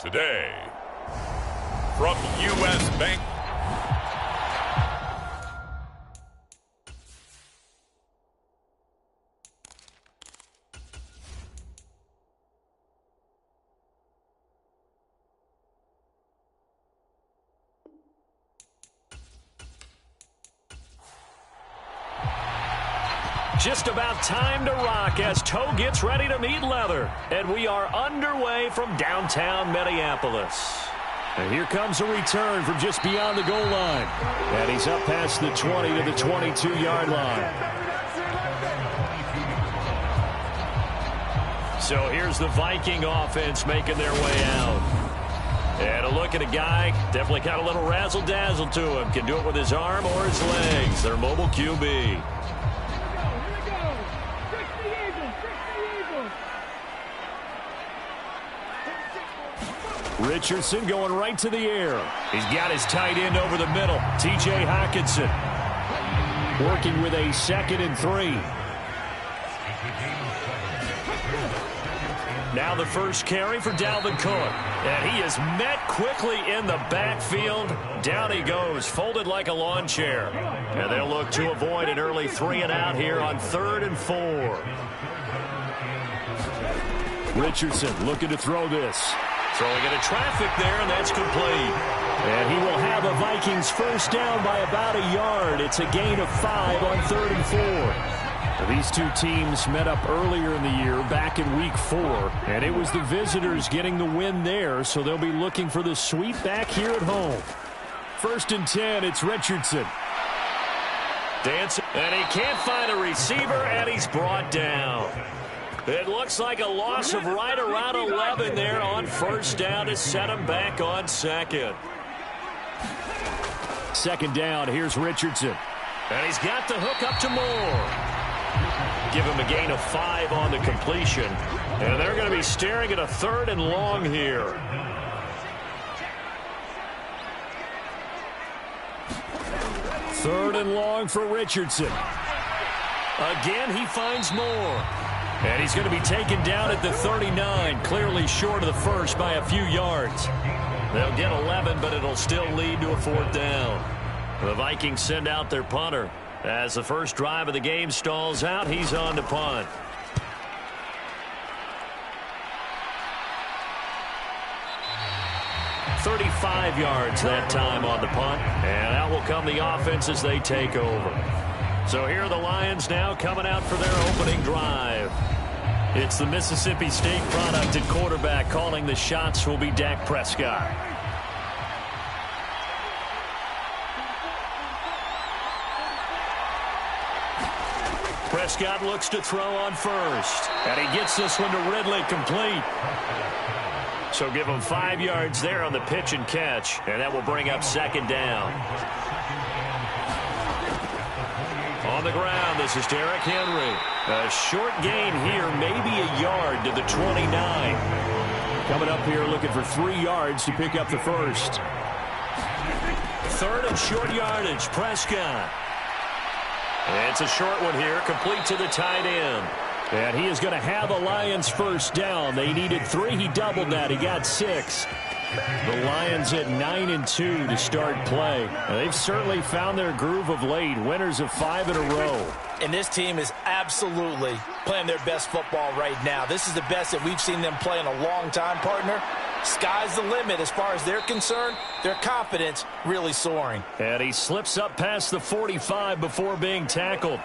Today, from U.S. Bank. Just about time to rock as toe gets ready to meet leather. And we are underway from downtown Minneapolis. And here comes a return from just beyond the goal line. And he's up past the 20 to the 22-yard line. So here's the Viking offense making their way out. And a look at a guy, definitely got a little razzle-dazzle to him. Can do it with his arm or his legs. Their mobile QB. Richardson going right to the air. He's got his tight end over the middle, T.J. Hockenson. Working with a 2nd and 3. Now the first carry for Dalvin Cook. And he is met quickly in the backfield. Down he goes, folded like a lawn chair. And they'll look to avoid an early 3-and-out here on 3rd and 4. Richardson looking to throw this. Throwing into traffic there, and that's complete. And he will have a Vikings first down by about a yard. It's a gain of 5 on 3rd and 4. These two teams met up earlier in the year, back in Week 4, and it was the visitors getting the win there, so they'll be looking for the sweep back here at home. 1st and 10, it's Richardson. Dancing, and he can't find a receiver, and he's brought down. It looks like a loss of right around 11 there on 1st down to set him back on 2nd. 2nd down, here's Richardson. And he's got the hook up to Moore. Give him a gain of 5 on the completion. And they're going to be staring at a 3rd and long here. Third and long for Richardson. Again, he finds Moore. And he's going to be taken down at the 39, clearly short of the first by a few yards. They'll get 11, but it'll still lead to a 4th down. The Vikings send out their punter. As the first drive of the game stalls out, he's on to punt. "35 yards that time on the punt. And out will come the offense as they take over. So here are the Lions now coming out for their opening drive. It's the Mississippi State product at quarterback. Calling the shots will be Dak Prescott. Prescott looks to throw on first. And he gets this one to Ridley, complete. So give him 5 yards there on the pitch and catch. And that will bring up 2nd down. On the ground, this is Derrick Henry. A short gain here, maybe a yard to the 29. Coming up here looking for 3 yards to pick up the first. 3rd and short yardage, Prescott. It's a short one here, complete to the tight end. And he is going to have a Lions first down. They needed 3. He doubled that. He got 6. The Lions at 9-2 to start play. They've certainly found their groove of late. Winners of 5 in a row. And this team is absolutely playing their best football right now. This is the best that we've seen them play in a long time, partner. Sky's the limit as far as they're concerned. Their confidence really soaring. And he slips up past the 45 before being tackled.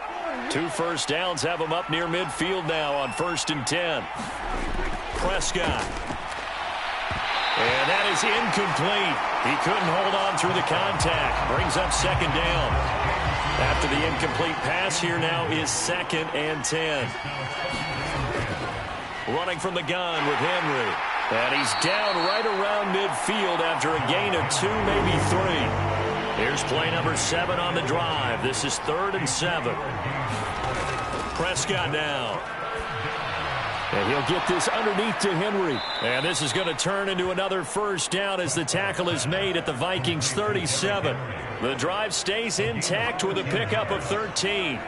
2 first downs have him up near midfield now on 1st and 10. Prescott. And that is incomplete. He couldn't hold on through the contact. Brings up 2nd down. After the incomplete pass, here now is 2nd and 10. Running from the gun with Henry. And he's down right around midfield after a gain of 2, maybe 3. Here's play number 7 on the drive. This is 3rd and 7. Prescott now. And he'll get this underneath to Henry. And this is going to turn into another first down as the tackle is made at the Vikings 37. The drive stays intact with a pickup of 13.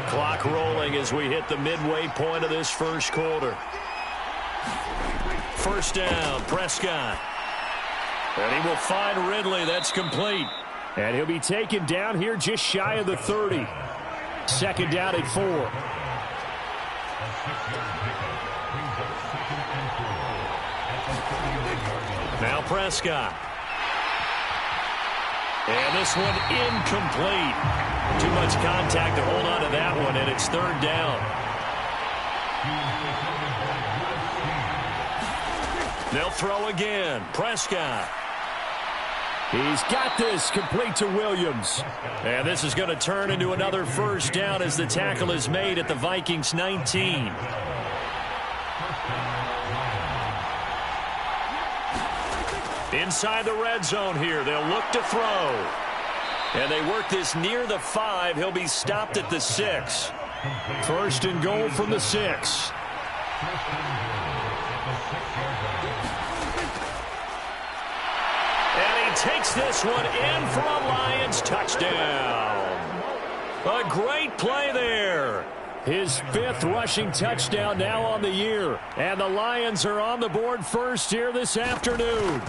Clock rolling as we hit the midway point of this first quarter. First down, Prescott. And he will find Ridley. That's complete. And he'll be taken down here just shy of the 30. Second down at 4. Now Prescott. And this one incomplete. Too much contact to hold on to that one, and it's third down. They'll throw again. Prescott. He's got this, complete to Williams. And this is going to turn into another first down as the tackle is made at the Vikings 19. Inside the red zone here. They'll look to throw. And they work this near the 5. He'll be stopped at the 6. First and goal from the 6. Takes this one in for a Lions touchdown. A great play there. His 5th rushing touchdown now on the year. And the Lions are on the board first here this afternoon.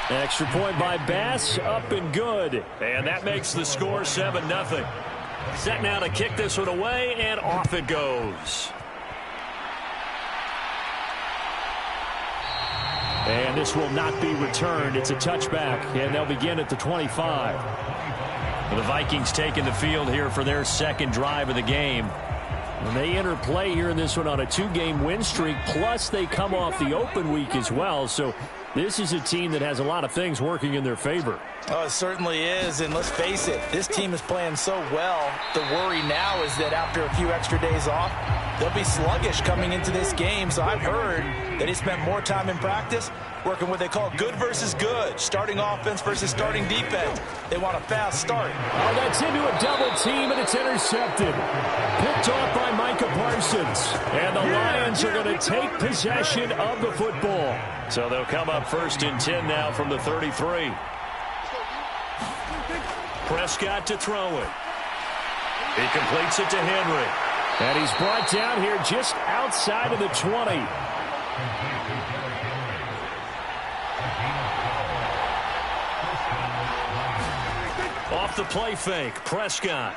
Extra point by Bass, up and good. And that makes the score 7-0. Set now to kick this one away, and off it goes. And this will not be returned. It's a touchback, and they'll begin at the 25. The Vikings taking the field here for their second drive of the game. And they enter play here in this one on a 2-game win streak, plus they come off the open week as well. So this is a team that has a lot of things working in their favor. Oh, it certainly is, and let's face it, this team is playing so well. The worry now is that after a few extra days off, they'll be sluggish coming into this game. So I've heard that he spent more time in practice working what they call good versus good, starting offense versus starting defense. They want a fast start. Oh, that's into a double team, and it's intercepted. Picked off by Micah Parsons. And the Lions are going to take possession of the football. So they'll come up first and 10 now from the 33. Prescott to throw it. He completes it to Henry. And he's brought down here just outside of the 20. Off the play fake, Prescott.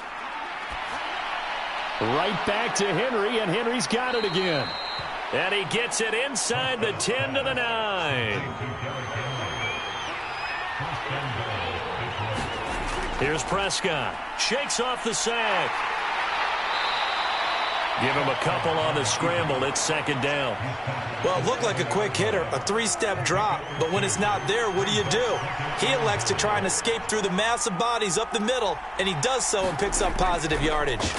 Right back to Henry, and Henry's got it again. And he gets it inside the 10 to the 9. Here's Prescott. Shakes off the sack. Give him a couple on the scramble. It's second down. Well, it looked like a quick hitter, a 3-step drop. But when it's not there, what do? He elects to try and escape through the massive bodies up the middle, and he does so and picks up positive yardage.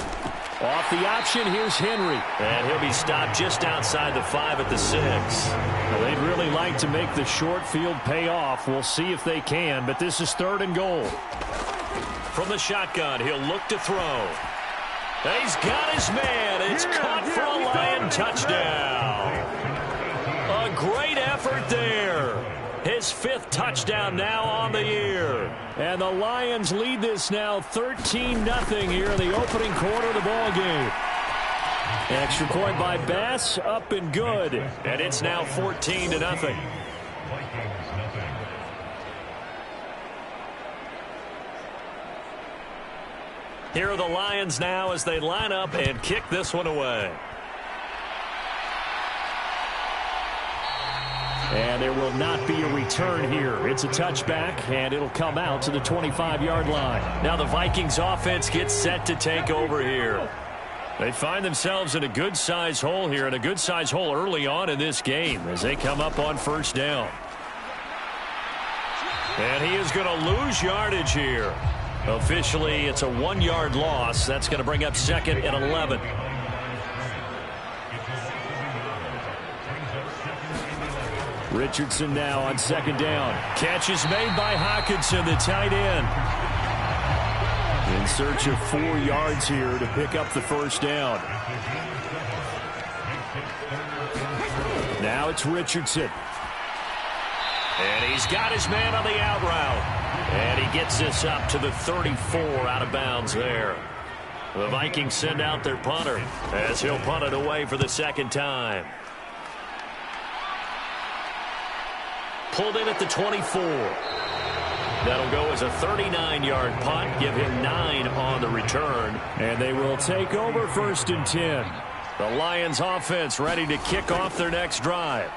Off the option, here's Henry. And he'll be stopped just outside the 5 at the 6. Well, they'd really like to make the short field pay off. We'll see if they can, but this is third and goal. From the shotgun, he'll look to throw. He's got his man. It's caught for a Lion touchdown. A great effort there. His 5th touchdown now on the year. And the Lions lead this now 13-0 here in the opening quarter of the ball game. Extra point by Bass, up and good. And it's now 14-0. Here are the Lions now as they line up and kick this one away. And there will not be a return here. It's a touchback, and it'll come out to the 25-yard line. Now the Vikings offense gets set to take over here. They find themselves in a good-sized hole here, and a good-sized hole early on in this game as they come up on first down. And he is going to lose yardage here. Officially, it's a 1-yard loss. That's going to bring up second and 11. Richardson now on second down. Catch is made by Hockenson, the tight end. In search of 4 yards here to pick up the first down. Now it's Richardson. And he's got his man on the out route. And he gets this up to the 34 out of bounds there. The Vikings send out their punter as he'll punt it away for the second time. pulled in at the 24. That'll go as a 39-yard punt, give him 9 on the return, and they will take over 1st and 10. The Lions offense ready to kick off their next drive.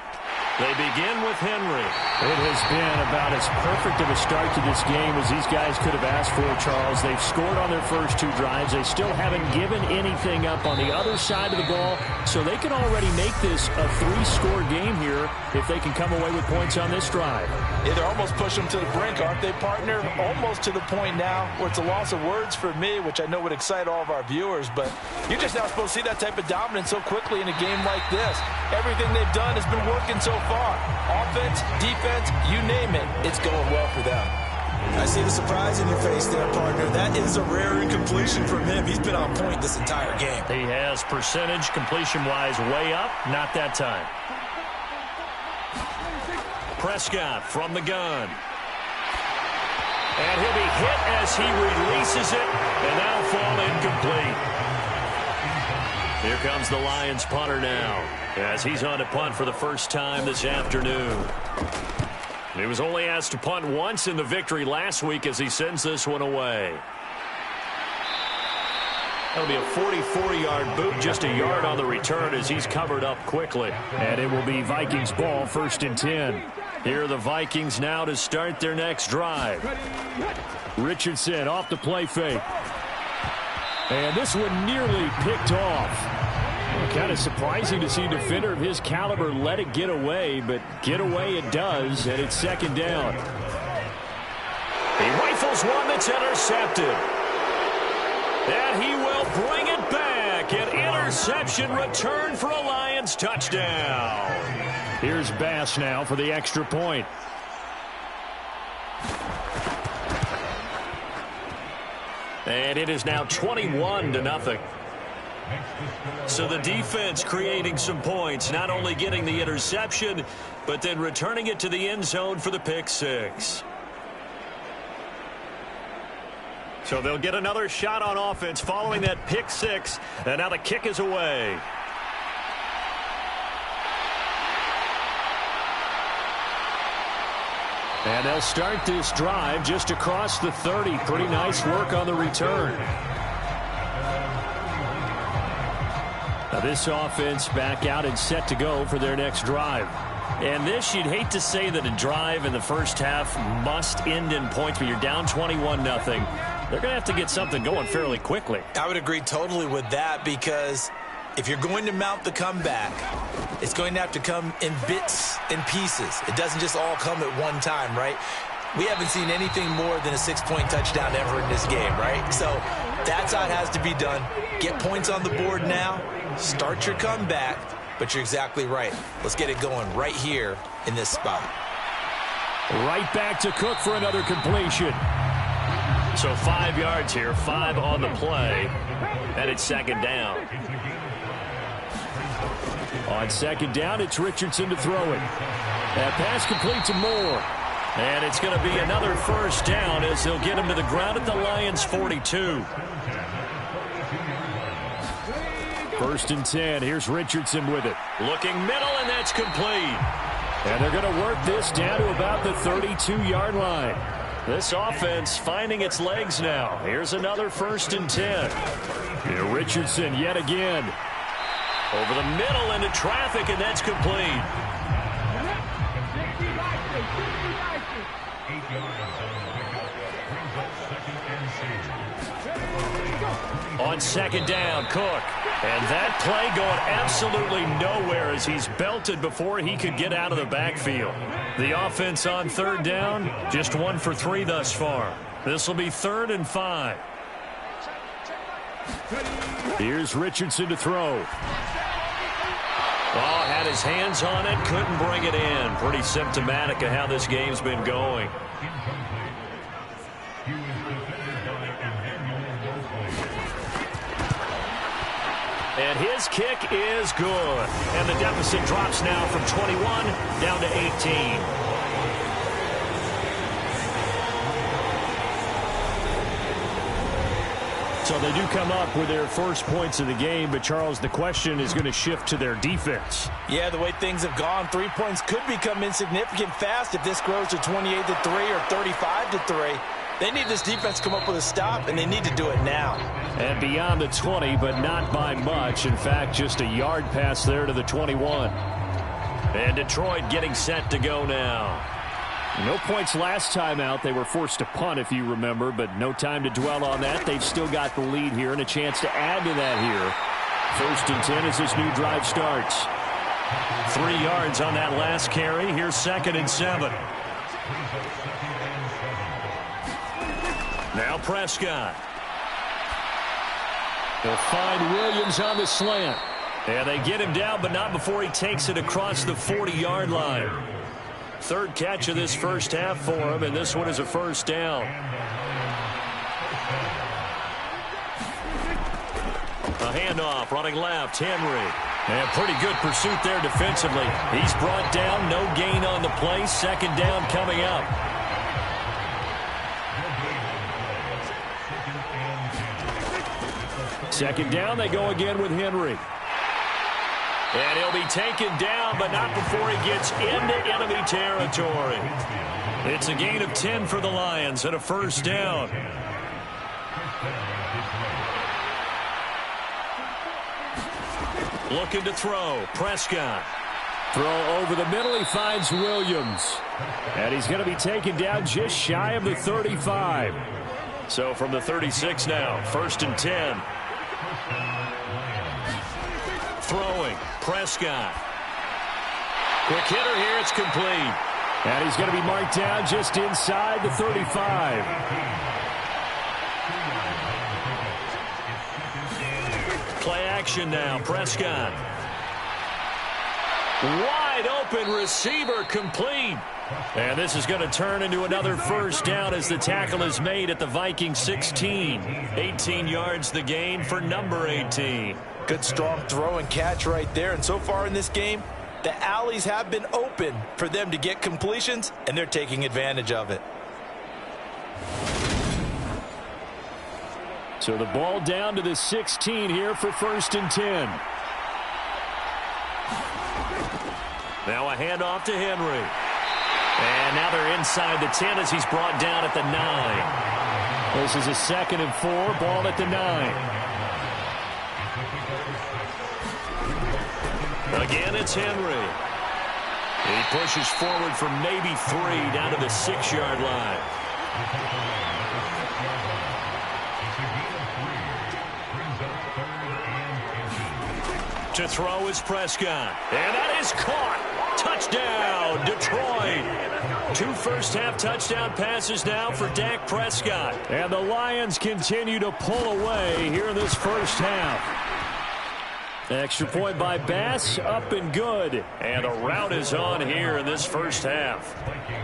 They begin with Henry. It has been about as perfect of a start to this game as these guys could have asked for, Charles. They've scored on their first 2 drives. They still haven't given anything up on the other side of the ball, so they can already make this a 3-score game here if they can come away with points on this drive. Yeah, they're almost pushing them to the brink, aren't they, partner? Almost to the point now where it's a loss of words for me, which I know would excite all of our viewers, but you're just not supposed to see that type of dominance so quickly in a game like this. Everything they've done has been working so far. Offense, defense, you name it, it's going well for them. I see the surprise in your face there, partner. That is a rare incompletion from him. He's been on point this entire game. He has percentage completion-wise way up, not that time. Prescott from the gun. And he'll be hit as he releases it, and that'll fall incomplete. Here comes the Lions punter now, as he's on to punt for the first time this afternoon. He was only asked to punt once in the victory last week as he sends this one away. That'll be a 44-yard boot, just a yard on the return as he's covered up quickly. And it will be Vikings ball, 1st and 10. Here are the Vikings now to start their next drive. Richardson off the play fake. And this one nearly picked off. Kind of surprising to see a defender of his caliber let it get away, but get away it does, and it's 2nd down. He rifles one that's intercepted. And he will bring it back. An interception return for a Lions touchdown. Here's Bass now for the extra point. And it is now 21-0. So the defense creating some points, not only getting the interception, but then returning it to the end zone for the pick 6. So they'll get another shot on offense following that pick 6, and now the kick is away. And they'll start this drive just across the 30. Pretty nice work on the return. Now this offense back out and set to go for their next drive. And this, you'd hate to say that a drive in the first half must end in points, but you're down 21-0. They're going to have to get something going fairly quickly. I would agree totally with that, because if you're going to mount the comeback, it's going to have to come in bits and pieces. It doesn't just all come at one time, right? We haven't seen anything more than a 6-point touchdown ever in this game, right? So that's how it has to be done. Get points on the board now. Start your comeback. But you're exactly right. Let's get it going right here in this spot. Right back to Cook for another completion. So 5 yards here, 5 on the play, and it's 2nd down. On 2nd down, it's Richardson to throw it. That pass complete to Moore. And it's going to be another 1st down as they'll get him to the ground at the Lions' 42. 1st and 10. Here's Richardson with it. Looking middle, and that's complete. And they're going to work this down to about the 32-yard line. This offense finding its legs now. Here's another 1st and 10. Here Richardson yet again. Over the middle into traffic, and that's complete. On 2nd down, Cook. And that play going absolutely nowhere as he's belted before he could get out of the backfield. The offense on 3rd down, just 1 for 3 thus far. This will be 3rd and 5. Here's Richardson to throw. Oh, had his hands on it, couldn't bring it in. Pretty symptomatic of how this game's been going. And his kick is good. And the deficit drops now from 21 down to 18. So they do come up with their first points of the game, but Charles, the question is going to shift to their defense. Yeah, the way things have gone, 3 points could become insignificant fast if this grows to 28-3 or 35-3. They need this defense to come up with a stop, and they need to do it now. And beyond the 20, but not by much. In fact, just a yard pass there to the 21. And Detroit getting set to go now. No points last time out. They were forced to punt, if you remember, but no time to dwell on that. They've still got the lead here and a chance to add to that here. 1st and 10 as this new drive starts. 3 yards on that last carry. Here's 2nd and 7. Now Prescott. They'll find Williams on the slant. And they get him down, but not before he takes it across the 40-yard line. 3rd catch of this first half for him, and this one is a 1st down. A handoff, running left, Henry. And pretty good pursuit there defensively. He's brought down, no gain on the play. 2nd down coming up. Second down, they go again with Henry. And he'll be taken down, but not before he gets into enemy territory. It's a gain of 10 for the Lions and a 1st down. Looking to throw. Prescott. Throw over the middle. He finds Williams. And he's going to be taken down just shy of the 35. So from the 36 now, 1st and 10. Throwing. Prescott. Quick hitter here. It's complete. And he's going to be marked down just inside the 35. Play action now. Prescott. Wide open receiver complete. And this is going to turn into another 1st down as the tackle is made at the Vikings 16. 18 yards the gain for number 18. Good strong throw and catch right there. And so far in this game, the alleys have been open for them to get completions, and they're taking advantage of it. So the ball down to the 16 here for 1st and 10. Now a handoff to Henry. And now they're inside the 10 as he's brought down at the 9. This is a 2nd and 4, ball at the 9. Again, it's Henry. He pushes forward for maybe 3 down to the 6-yard line. To throw is Prescott. And that is caught. Touchdown, Detroit. 2 first-half touchdown passes now for Dak Prescott. And the Lions continue to pull away here in this first half. Extra point by Bass, up and good. And a rout is on here in this first half.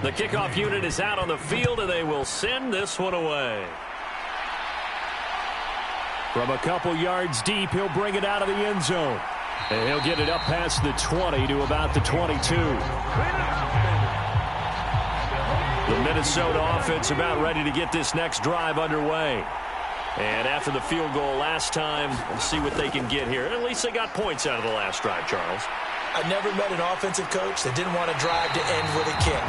The kickoff unit is out on the field, and they will send this one away. From a couple yards deep, he'll bring it out of the end zone. And he'll get it up past the 20 to about the 22. The Minnesota offense about ready to get this next drive underway. And after the field goal last time, we'll see what they can get here. At least they got points out of the last drive, Charles. I never met an offensive coach that didn't want to drive to end with a kick.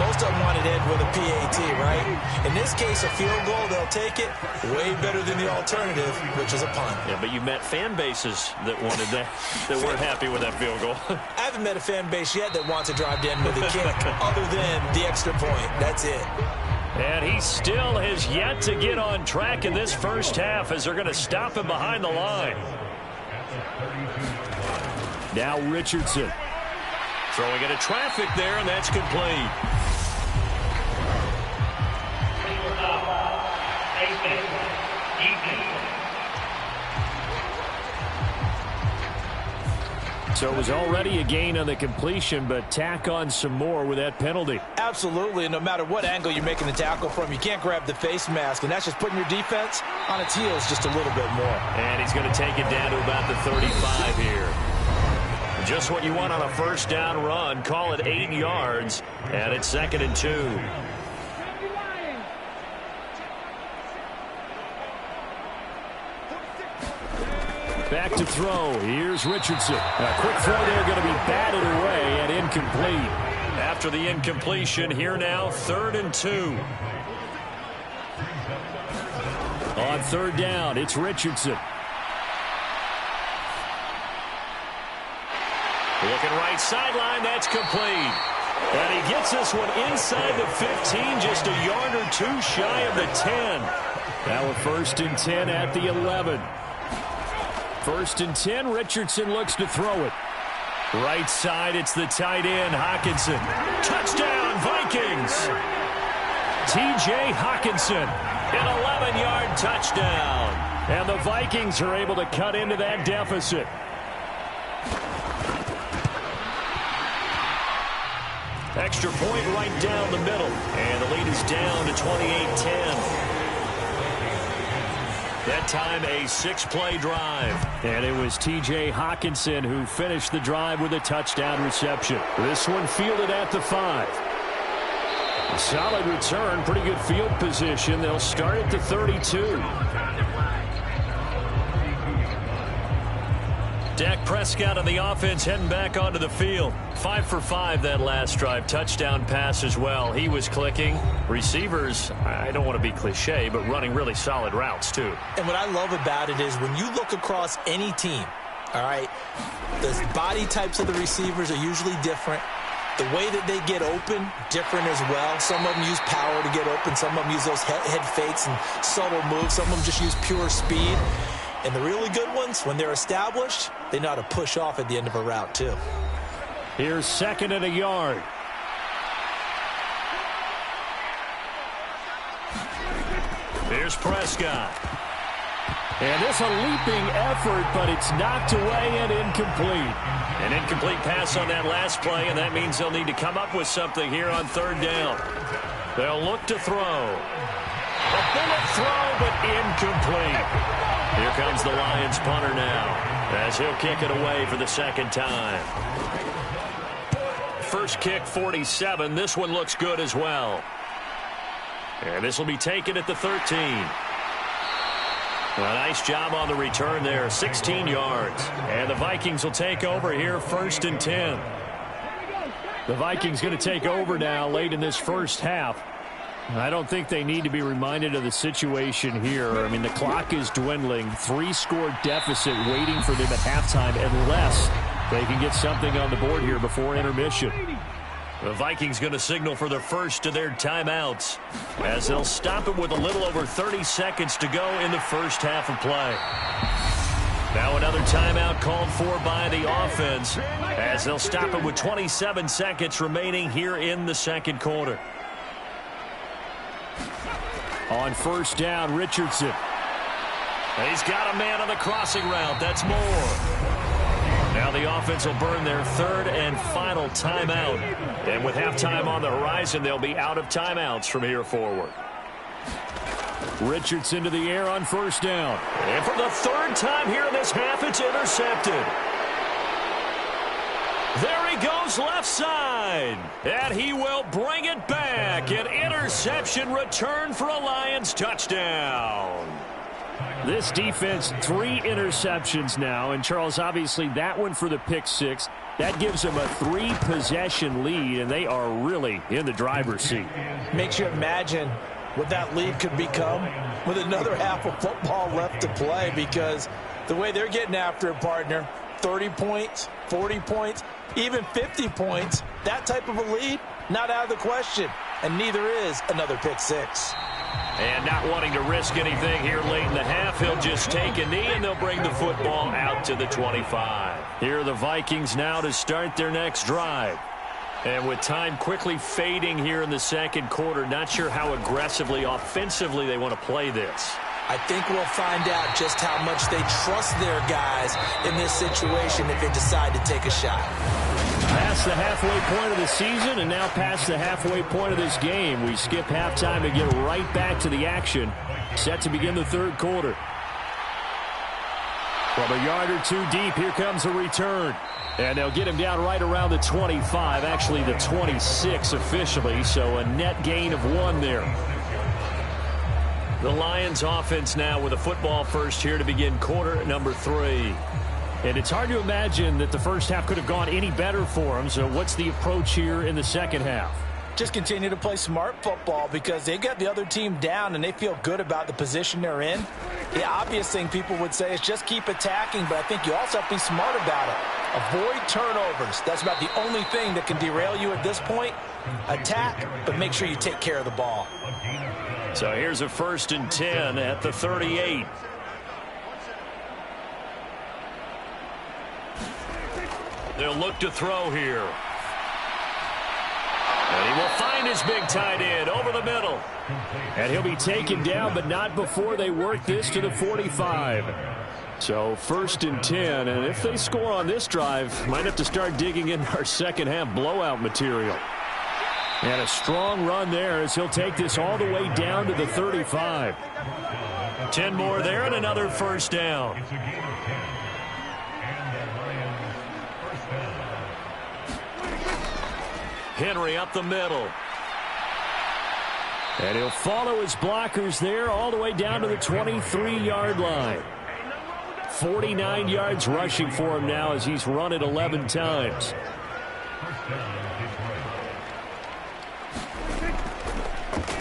Most of them wanted to end with a PAT, right? In this case, a field goal, they'll take it. Way better than the alternative, which is a punt. Yeah, but you met fan bases that wanted that, that weren't happy with that field goal. I haven't met a fan base yet that wants to drive to end with a kick other than the extra point. That's it. And he still has yet to get on track in this first half as they're going to stop him behind the line. Now Richardson. Throwing into traffic there, and that's complete. So it was already a gain on the completion, but tack on some more with that penalty. Absolutely, and no matter what angle you're making the tackle from, you can't grab the face mask, and that's just putting your defense on its heels just a little bit more. And he's going to take it down to about the 35 here. Just what you want on a first down run. Call it 8 yards, and it's 2nd and 2. Back to throw. Here's Richardson. A quick throw there going to be batted away and incomplete. After the incompletion, here now, 3rd and 2. On 3rd down, it's Richardson. Looking right sideline, that's complete. And he gets this one inside the 15, just a yard or two shy of the 10. Now a 1st and 10 at the 11. 1st and 10, Richardson looks to throw it. Right side, it's the tight end, Hockenson. Touchdown, Vikings! T.J. Hockenson, an 11-yard touchdown. And the Vikings are able to cut into that deficit. Extra point right down the middle. And the lead is down to 28-10. That time a 6-play drive. And it was T.J. Hockenson who finished the drive with a touchdown reception. This one fielded at the 5. A solid return, pretty good field position. They'll start at the 32. Dak Prescott on the offense heading back onto the field. 5 for 5 that last drive. Touchdown pass as well. He was clicking. Receivers, I don't want to be cliche, but running really solid routes too. And what I love about it is when you look across any team, all right, the body types of the receivers are usually different. The way that they get open, different as well. Some of them use power to get open. Some of them use those head fakes and subtle moves. Some of them just use pure speed. And the really good ones, when they're established, they know how to push off at the end of a route, too. Here's 2nd and a yard. Here's Prescott. And this a leaping effort, but it's knocked away and incomplete. An incomplete pass on that last play, and that means they'll need to come up with something here on 3rd down. They'll look to throw. A bullet throw, but incomplete. Here comes the Lions punter now, as he'll kick it away for the 2nd time. First kick, 47. This one looks good as well. And this will be taken at the 13. A nice job on the return there, 16 yards. And the Vikings will take over here, 1st and 10. The Vikings going to take over now late in this first half. I don't think they need to be reminded of the situation here. I mean, the clock is dwindling. 3-score deficit waiting for them at halftime unless they can get something on the board here before intermission. The Vikings going to signal for the first of their timeouts as they'll stop it with a little over 30 seconds to go in the first half of play. Now another timeout called for by the offense as they'll stop it with 27 seconds remaining here in the 2nd quarter. On 1st down, Richardson. He's got a man on the crossing route. That's more. Now the offense will burn their 3rd and final timeout. And with halftime on the horizon, they'll be out of timeouts from here forward. Richardson to the air on 1st down. And for the 3rd time here in this half, it's intercepted. There he goes left side. And he will bring it back. An interception return for a Lions touchdown. This defense, 3 interceptions now. And, Charles, obviously that one for the pick 6. That gives them a 3-possession lead, and they are really in the driver's seat. Makes you imagine what that lead could become with another half of football left to play, because the way they're getting after it, partner, 30 points, 40 points, even 50 points, that type of a lead, not out of the question. And neither is another pick 6. And not wanting to risk anything here late in the half, he'll just take a knee, and they'll bring the football out to the 25. Here are the Vikings now to start their next drive. And with time quickly fading here in the 2nd quarter, not sure how aggressively, offensively they want to play this. I think we'll find out just how much they trust their guys in this situation if they decide to take a shot. Past the halfway point of the season and now past the halfway point of this game. We skip halftime to get right back to the action. Set to begin the 3rd quarter. From a yard or 2 deep, here comes a return. And they'll get him down right around the 25, actually the 26 officially, so a net gain of 1 there. The Lions offense now with a football first here to begin quarter number 3. And it's hard to imagine that the first half could have gone any better for them. So what's the approach here in the second half? Just continue to play smart football because they got the other team down and they feel good about the position they're in. The obvious thing people would say is just keep attacking, but I think you also have to be smart about it. Avoid turnovers. That's about the only thing that can derail you at this point. Attack, but make sure you take care of the ball. So here's a 1st and 10 at the 38. They'll look to throw here. And he will find his big tight end over the middle. And he'll be taken down, but not before they work this to the 45. So 1st and 10, and if they score on this drive, might have to start digging in our second half blowout material. And a strong run there as he'll take this all the way down to the 35. 10 more there and another 1st down. Henry up the middle. And he'll follow his blockers there all the way down to the 23-yard line. 49 yards rushing for him now as he's run it 11 times.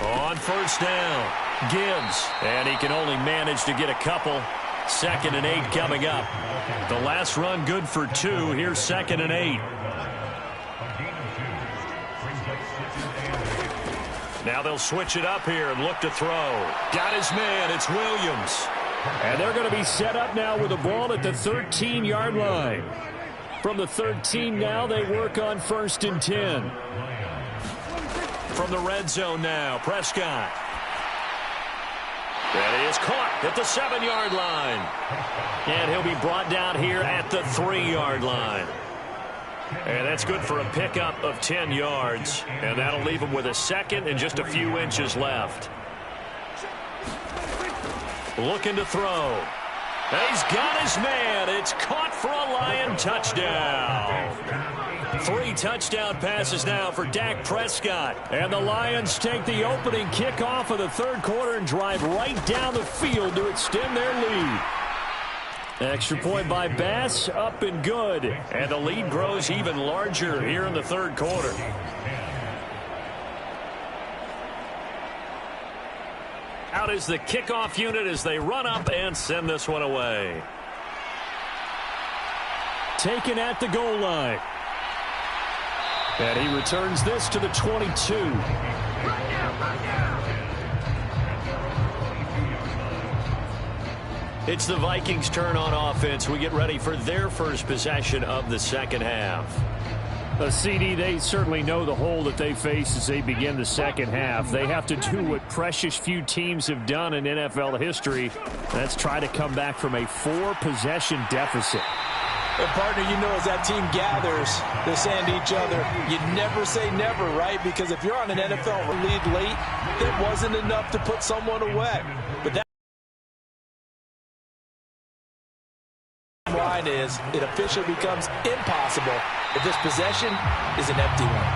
On 1st down, Gibbs. And he can only manage to get a couple. 2nd and 8 coming up. The last run good for 2. Here's 2nd and 8. Now they'll switch it up here and look to throw. Got his man. It's Williams. And they're going to be set up now with the ball at the 13-yard line. From the 13 now, they work on 1st and 10. From the red zone now, Prescott. That is caught at the 7-yard line. And he'll be brought down here at the 3-yard line. And that's good for a pickup of 10 yards. And that'll leave him with a 2nd and just a few inches left. Looking to throw. And he's got his man. It's caught for a Lion touchdown. 3 touchdown passes now for Dak Prescott. And the Lions take the opening kickoff of the 3rd quarter and drive right down the field to extend their lead. Extra point by Bass, up and good. And the lead grows even larger here in the 3rd quarter. Out is the kickoff unit as they run up and send this one away. Taken at the goal line. And he returns this to the 22. It's the Vikings' turn on offense. We get ready for their first possession of the second half. CD, they certainly know the hole that they face as they begin the second half. They have to do what precious few teams have done in NFL history. That's try to come back from a 4-possession deficit. And partner, you know, as that team gathers, they're saying to each other, you never say never, right? Because if you're on an NFL lead late, that wasn't enough to put someone away. But that line is, it officially becomes impossible if this possession is an empty one.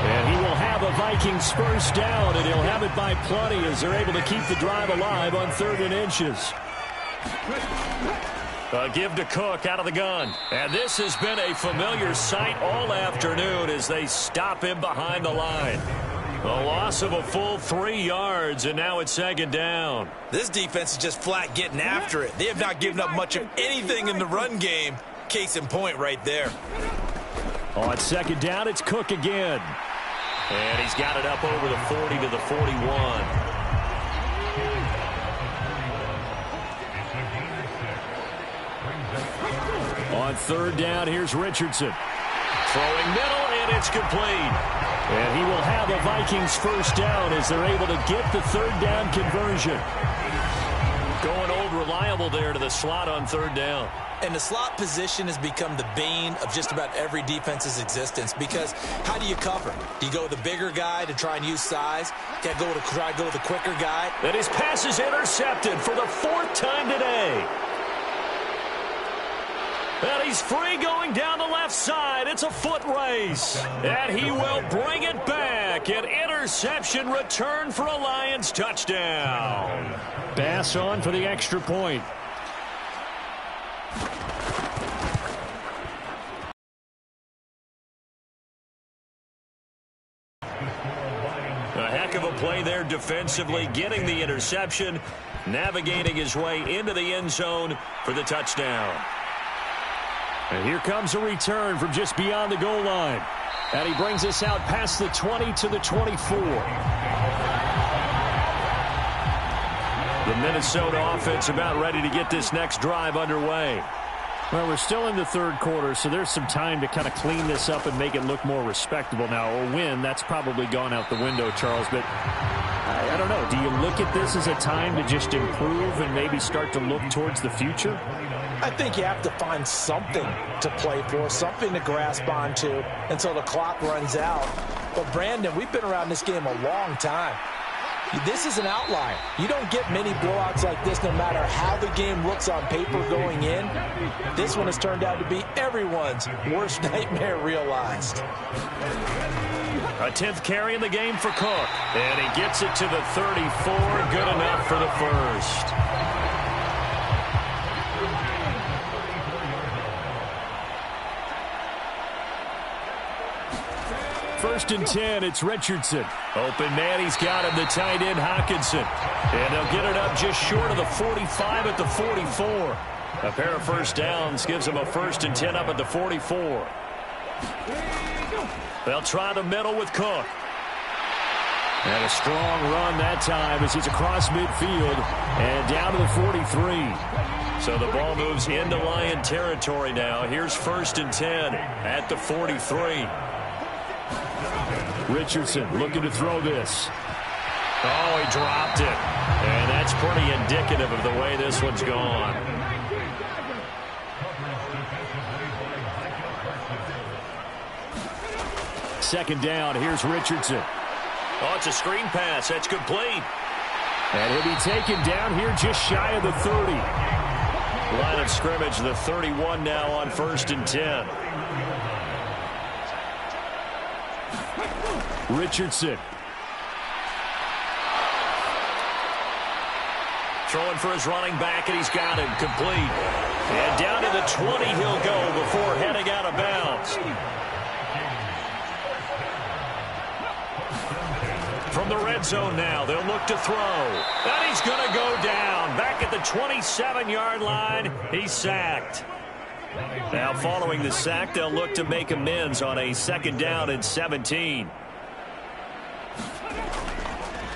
And he will have a Vikings first down, and he'll have it by plenty as they're able to keep the drive alive on 3rd and inches. Give to Cook out of the gun. And this has been a familiar sight all afternoon as they stop him behind the line. A loss of a full 3 yards, and now it's 2nd down. This defense is just flat getting after it. They have not given up much of anything in the run game. Case in point right there. On 2nd down, it's Cook again. And he's got it up over the 40 to the 41. On 3rd down, here's Richardson. Throwing middle, and it's complete. And he will have a Vikings first down as they're able to get the 3rd down conversion. Going old reliable there to the slot on 3rd down. And the slot position has become the bane of just about every defense's existence because how do you cover? Do you go with the bigger guy to try and use size? Try to go with the quicker guy? And his pass is intercepted for the 4th time today. And he's free going down the left side. It's a foot race. And he will bring it back. An interception return for a Lions touchdown. Bass on for the extra point. A heck of a play there defensively, getting the interception, navigating his way into the end zone for the touchdown. And here comes a return from just beyond the goal line. And he brings us out past the 20 to the 24. The Minnesota offense about ready to get this next drive underway. Well, we're still in the third quarter, so there's some time to kind of clean this up and make it look more respectable. Now, a win, that's probably gone out the window, Charles, but I don't know. Do you look at this as a time to just improve and maybe start to look towards the future? I think you have to find something to play for, something to grasp onto until the clock runs out. But, Brandon, we've been around this game a long time. This is an outlier. You don't get many blowouts like this no matter how the game looks on paper going in. This one has turned out to be everyone's worst nightmare realized. A 10th carry in the game for Cook. And he gets it to the 34. Good enough for the first. First and 10, it's Richardson. Open man, he's got him, the tight end, Hockenson. And they'll get it up just short of the 45 at the 44. A pair of first downs gives him a first and 10 up at the 44. They'll try the middle with Cook. And a strong run that time as he's across midfield and down to the 43. So the ball moves into Lion territory now. Here's first and 10 at the 43. Richardson looking to throw this. Oh, he dropped it. And that's pretty indicative of the way this one's gone. Second down, here's Richardson. Oh, it's a screen pass. That's complete. And he'll be taken down here just shy of the 30. Line of scrimmage, the 31 now on first and 10. Richardson. Throwing for his running back, and he's got him complete. And down to the 20 he'll go before heading out of bounds. From the red zone now, they'll look to throw. And he's going to go down. Back at the 27-yard line, he's sacked. Now following the sack, they'll look to make amends on a second down and 17.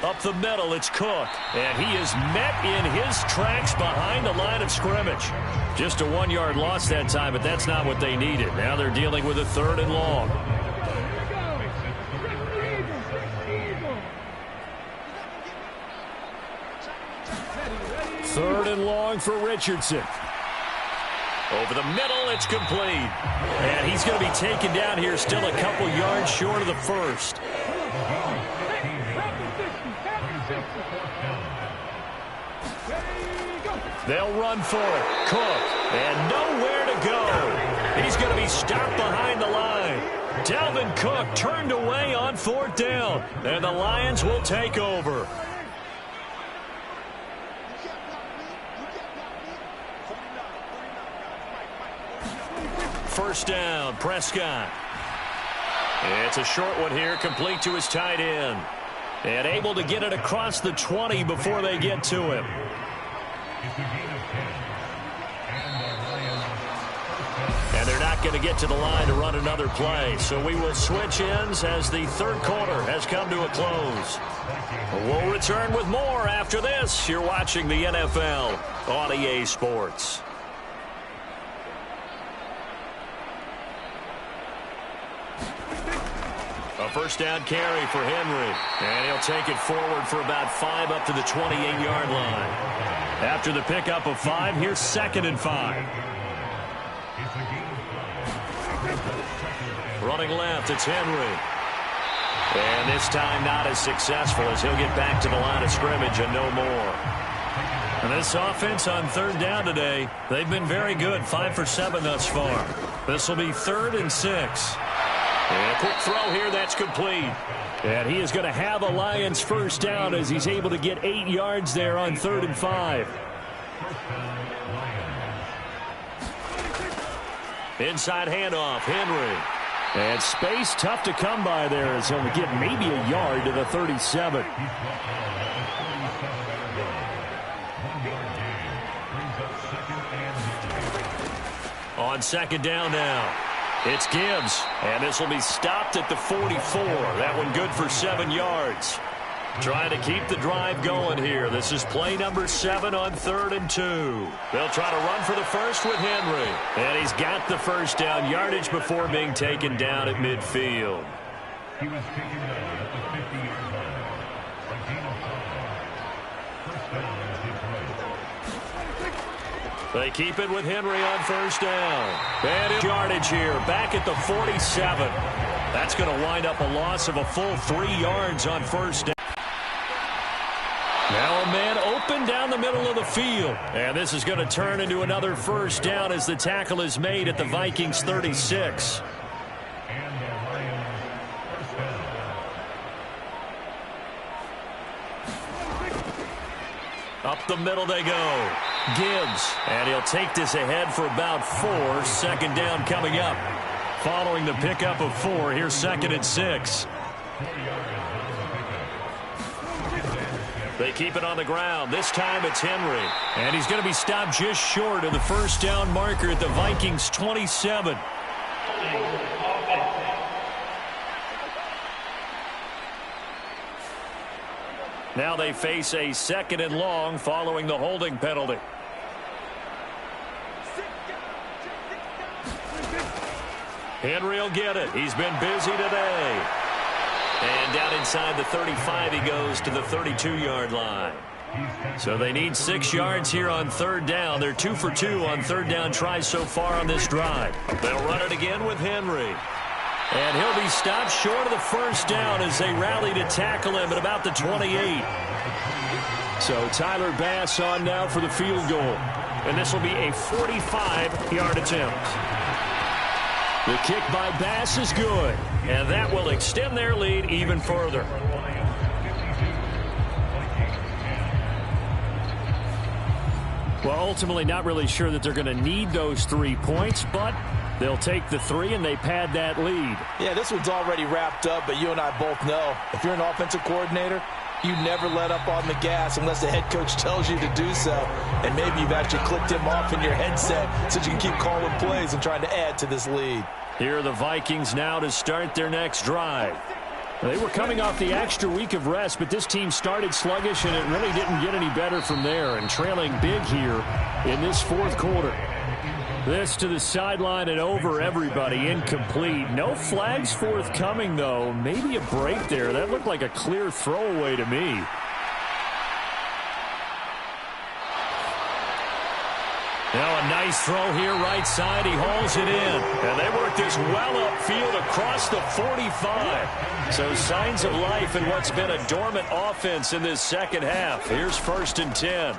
Up the middle, it's Cook. And he is met in his tracks behind the line of scrimmage. Just a 1-yard loss that time, but that's not what they needed. Now they're dealing with a third and long. Third and long for Richardson. Over the middle, it's complete. And he's going to be taken down here still a couple yards short of the first. They'll run for it. Cook. And nowhere to go. He's going to be stopped behind the line. Dalvin Cook turned away on fourth down. And the Lions will take over. First down, Prescott. It's a short one here, complete to his tight end. And able to get it across the 20 before they get to him. And they're not going to get to the line to run another play. So we will switch ends as the third quarter has come to a close. We'll return with more after this. You're watching the NFL on EA Sports. A first down carry for Henry. And he'll take it forward for about 5 up to the 28-yard line. After the pickup of 5, here's second and 5. Running left, it's Henry. And this time not as successful as he'll get back to the line of scrimmage and no more. And this offense on third down today, they've been very good, 5 for 7 thus far. This will be 3rd and 6. And a quick throw here, that's complete. And he is going to have a Lions first down as he's able to get 8 yards there on 3rd and 5. Inside handoff, Henry. And space tough to come by there as he'll get maybe a yard to the 37. On second down now, it's Gibbs. And this will be stopped at the 44. That one good for 7 yards. Trying to keep the drive going here. This is play number 7 on 3rd and 2. They'll try to run for the first with Henry. And he's got the first down yardage before being taken down at midfield. He was taken down at the 50-yard line. First down is Detroit. They keep it with Henry on first down. And yardage here, back at the 47. That's going to wind up a loss of a full 3 yards on first down. Now a man open down the middle of the field. And this is going to turn into another first down as the tackle is made at the Vikings 36. And the Lions first down. Up the middle they go. Gibbs. And he'll take this ahead for about 4. Second down coming up. Following the pickup of 4, here's 2nd and 6. They keep it on the ground. This time it's Henry. And he's going to be stopped just short of the first down marker at the Vikings 27. Now they face a 2nd and long following the holding penalty. Henry will get it. He's been busy today. And down inside the 35 he goes to the 32-yard line. So they need 6 yards here on third down. They're 2 for 2 on third down tries so far on this drive. They'll run it again with Henry. And he'll be stopped short of the first down as they rally to tackle him at about the 28. So Tyler Bass on now for the field goal. And this will be a 45-yard attempt. The kick by Bass is good. And that will extend their lead even further. Well, ultimately not really sure that they're going to need those 3 points, but they'll take the 3 and they pad that lead. Yeah, this one's already wrapped up, but you and I both know if you're an offensive coordinator, you never let up on the gas unless the head coach tells you to do so. And maybe you've actually clicked him off in your headset so you can keep calling plays and trying to add to this lead. Here are the Vikings now to start their next drive. They were coming off the extra week of rest, but this team started sluggish, and it really didn't get any better from there, and trailing big here in this fourth quarter. This to the sideline and over everybody, incomplete. No flags forthcoming, though. Maybe a break there. That looked like a clear throwaway to me. Now a nice throw here right side. He hauls it in. And they work this well upfield across the 45. So signs of life in what's been a dormant offense in this second half. Here's 1st and 10.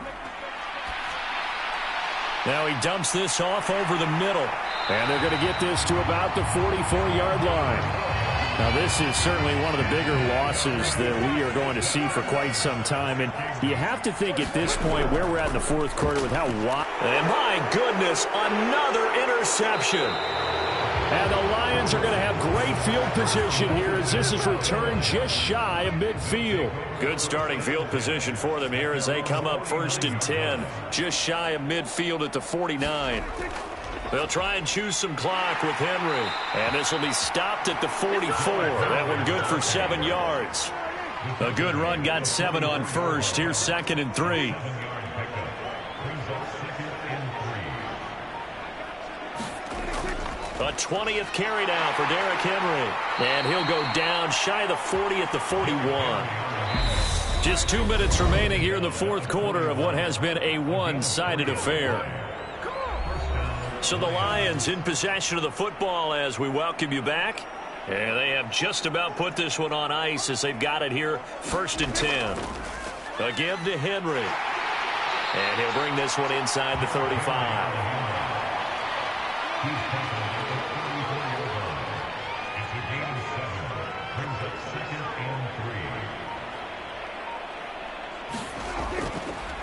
Now he dumps this off over the middle. And they're going to get this to about the 44-yard line. Now, this is certainly one of the bigger losses that we are going to see for quite some time. And you have to think at this point where we're at in the fourth quarter with how wide. And my goodness, another interception. And the Lions are going to have great field position here as this is returned just shy of midfield. Good starting field position for them here as they come up 1st and 10, just shy of midfield at the 49. They'll try and choose some clock with Henry. And this will be stopped at the 44. That one good for 7 yards. A good run got 7 on first. Here's 2nd and 3. A 20th carry now for Derrick Henry. And he'll go down shy of the 40 at the 41. Just 2 minutes remaining here in the fourth quarter of what has been a one-sided affair. So the Lions in possession of the football as we welcome you back. And they have just about put this one on ice as they've got it here 1st and 10. A give to Henry. And he'll bring this one inside the 35.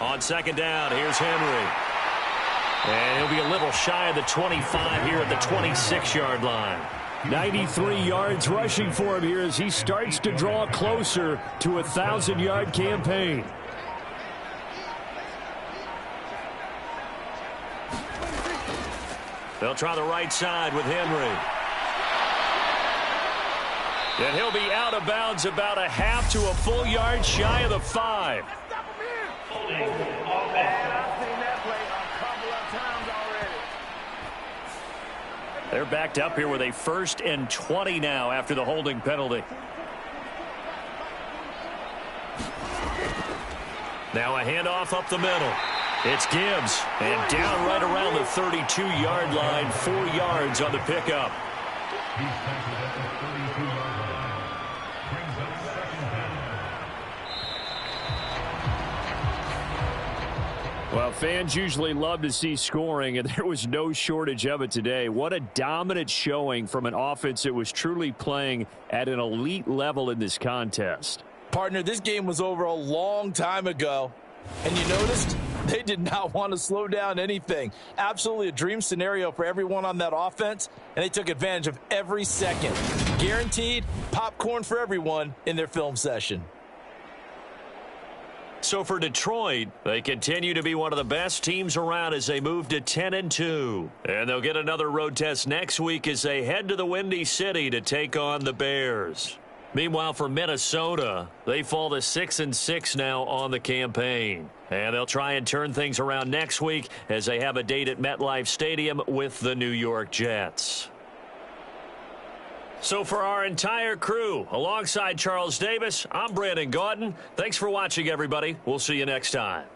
On second down, here's Henry. And he'll be a little shy of the 25 here at the 26-yard line. 93 yards rushing for him here as he starts to draw closer to a 1,000-yard campaign. They'll try the right side with Henry. And he'll be out of bounds about a half to a full yard shy of the 5. They're backed up here with a 1st and 20 now after the holding penalty. Now a handoff up the middle. It's Gibbs. And down right around the 32-yard line. 4 yards on the pickup. Well, fans usually love to see scoring, and there was no shortage of it today. What a dominant showing from an offense that was truly playing at an elite level in this contest. Partner, this game was over a long time ago, and you noticed they did not want to slow down anything. Absolutely a dream scenario for everyone on that offense, and they took advantage of every second. Guaranteed popcorn for everyone in their film session. So for Detroit, they continue to be one of the best teams around as they move to 10-2. And they'll get another road test next week as they head to the Windy City to take on the Bears. Meanwhile, for Minnesota, they fall to 6-6 now on the campaign. And they'll try and turn things around next week as they have a date at MetLife Stadium with the New York Jets. So for our entire crew, alongside Charles Davis, I'm Brandon Gaudin. Thanks for watching, everybody. We'll see you next time.